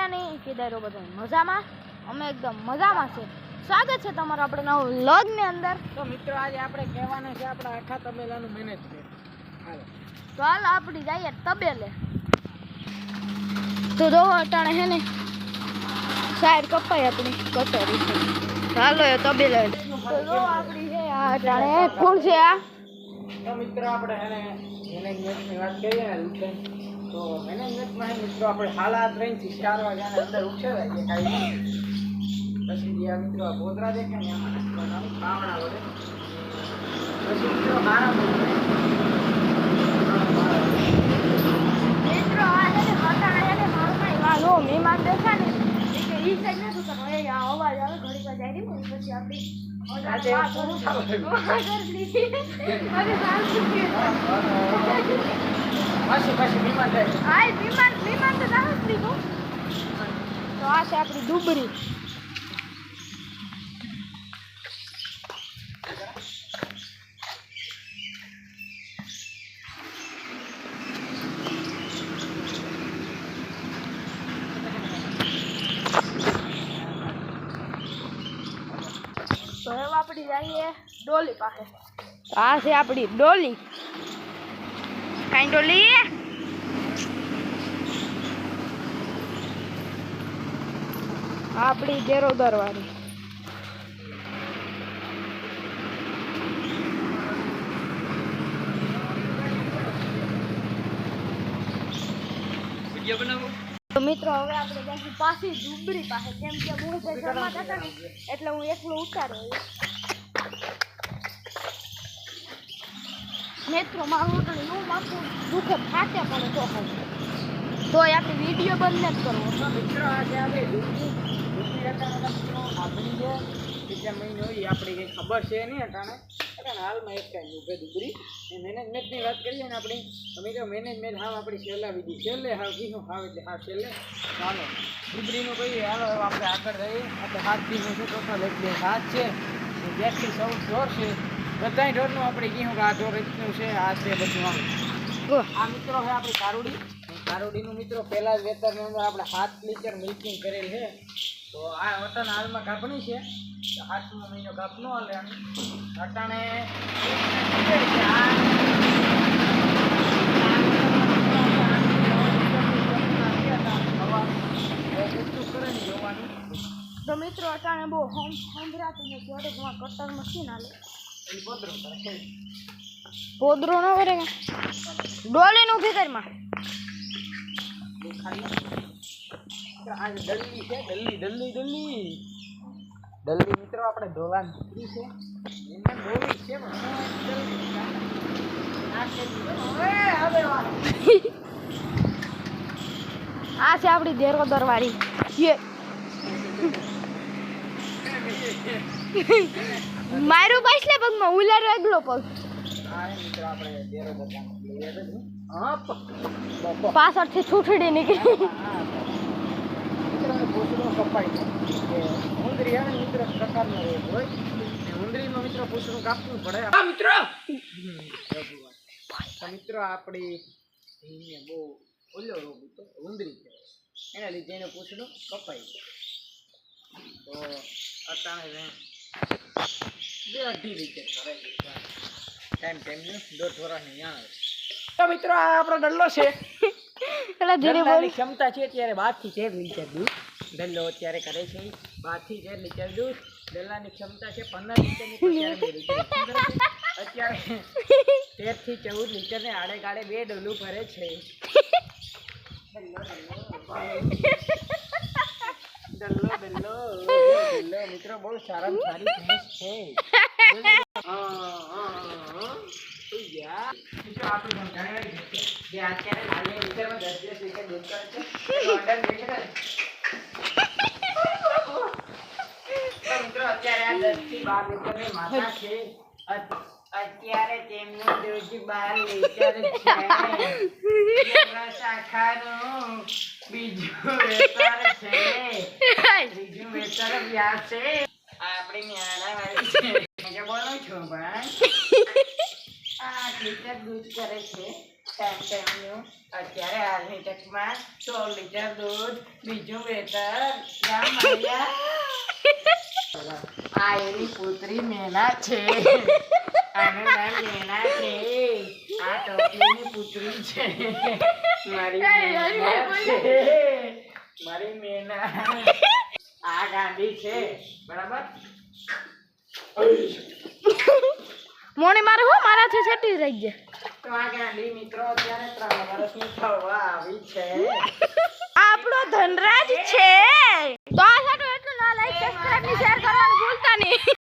મજામાં નહીં કીધા બધા મજામાં અમે એકદમ મજામાં છે સ્વાગત છે તમારું આપણે નવું વ્લોગની અંદર તો મિત્રો આજે આપણે કહેવાના છે આપણા આખા તબેલાનું મેનેજમેન્ટ હાલો તો હાલ આપણી જઈએ તબેલે તો જો અટાણે હે ને સાઈડ કપાઈ આપણી કટોરી છે હાલો એ તબેલે તો જો આપણી છે આ અટાણે કોણ છે આ તો મિત્રો આપણે હે ને મેનેજમેન્ટની વાત કરીએ ને તો મેનેજમેન્ટમાં મિત્રો આપણે હાલા 3 થી 4 વાગ્યાના અંદર ઉઠેલા કે કાઈ પછી જે મિત્રો આ બોદરા દેખાય ને આમાં નાખવાનું કાવણા વડે પછી મિત્રો આરામ મિત્રો આ છે ને અટાણે એને મારું કઈ વાલો મહેમાન દેખા ને કે ઈ સાઈડ ને તો એ આ અવાજ આવે ઘડી પર જાય ને પછી આપણી આજે પૂરું થયું પછી બીમાર થાય હાય વિમાન તો જાવ સ્ત્રી કો તો આ છે આપણી ડુબરી તો હવે આપણી જઈએ ડોલી પાસે આ છે આપણી ડોલી કાઈ ડોલી આપણી ગેરોદર વાળી તો મિત્રો હવે આપણે જઈશું પાછી ડુબરી પાસે કેમ કે હું ઘરમાં હતા ને એટલે હું એકલો ઉતાર્યો મિત્રો મારું નું માથું દુખે ફાટે પડે તો આપણી વિડીયો બંધ નથી કરવો તો મિત્રો આજે આપણે ડુબરી આપણી જે બીજા મહિનો એ આપણી કંઈ ખબર છે નહીં અટાણે હાલમાં એક કાંઈ ઉભે ડુબરી એ મેનેજમેન્ટની વાત કરીએ ને આપણી તો મિત્રો મેનેજમેન્ટ હાવ આપણી છેલ્લાવી દીધી છેલ્લે હાવ કીધું હાવ એટલે હાવ છેલ્લે ચાલો ડુબરીનું કહીએ હાલો હવે આપણે આગળ જઈએ આપણે 7 દિવસનું છે ટોટલ એટલે 7 છે 10 થી 14 ઢોર છે બધા ઢોરનું આપણે કીધું કે આ ઢોર રીતનું છે આ છે બધું આમ આ મિત્રો છે આપણી કારોડીનું મિત્રો પહેલા જ વેતરની અંદર આપણે 7 લીટર મિલ્કિંગ કરેલ છે તો આ વતન હાલમાં કાપણી છે 8મો મહિનો કાપનો હાલે અટાણે તો મિત્રો અટાણે બહુ સંભળાતું નથી એટલે તમારે કટર મશીન હાલે પોદરો ન કરે ડોલીનું ફિકરમાં દલ્લી છે દલ્લી મિત્રો આપણે ઢોલાન દીકરી છે એમને ડોલી છે આ છે આપણી દેરોદર વાળી મારું પાછલે પગમાં ઉલાર આગલો પગ પાછળથી છૂટડી નીકળી ઉંદરી આવે મિત્ર પ્રકારનો રોગ હોય ઉંદરીમાં મિત્ર પૂછડું કાપવું પડે મિત્રો આપણી બહુ ઓલો રોગ હતો ઉંદરી છે એના લીધે એને પૂછડું કપાઈ તો અટાણે 2-2.5 લીટર કરાવી ટાઈમનું 1.5 વર્ષની યાણ તો મિત્રો આ આપણો ડલ્લો છે દલ્લાની ક્ષમતા છે ત્યારે 12 થી 13 લીટર દૂધ દલ્લો અત્યારે કરે છે 12 થી 13 લીટર દૂધ દલ્લાની ક્ષમતા છે 15 લીટરની અત્યારે 13 થી 14 લીટરને આડે ગાડે 2 ડોલું ભરે છે દલ્લો મિત્રો બહુ સારામાં સારી ભેંસ છે અત્યારે તેમનું દૂધ 12 લીટર છે શાખાનું બીજું વેતર છે ત્રીજું વેતર વ્યાસ છે આપણી ન્યાણા વાળી છે બોલો છો ભાઈ 8 લીટર દૂધ કરે છે ટેમટેમનું અત્યારે હાલની તકમાં 100 લીટર દૂધ બીજું વેતર રામ મળ્યા આ એની પુત્રી મેના છે આનું નામ મેના છે આ ટોપલીની પુત્રી છે મારી મેના છે મારી મેના આ ગાંધી છે બરાબર મોણી મારે હું મારાથી છેટી રહી ગયા તો આ ગાંધી મિત્રો અત્યારે 3 વર્ષની થવા આવી છે આપણો ધનરાજ છે તો આ સાટો એટલું ના લાઈક સબસ્ક્રાઇબ ની શેર કરવાનું ભૂલતા નહીં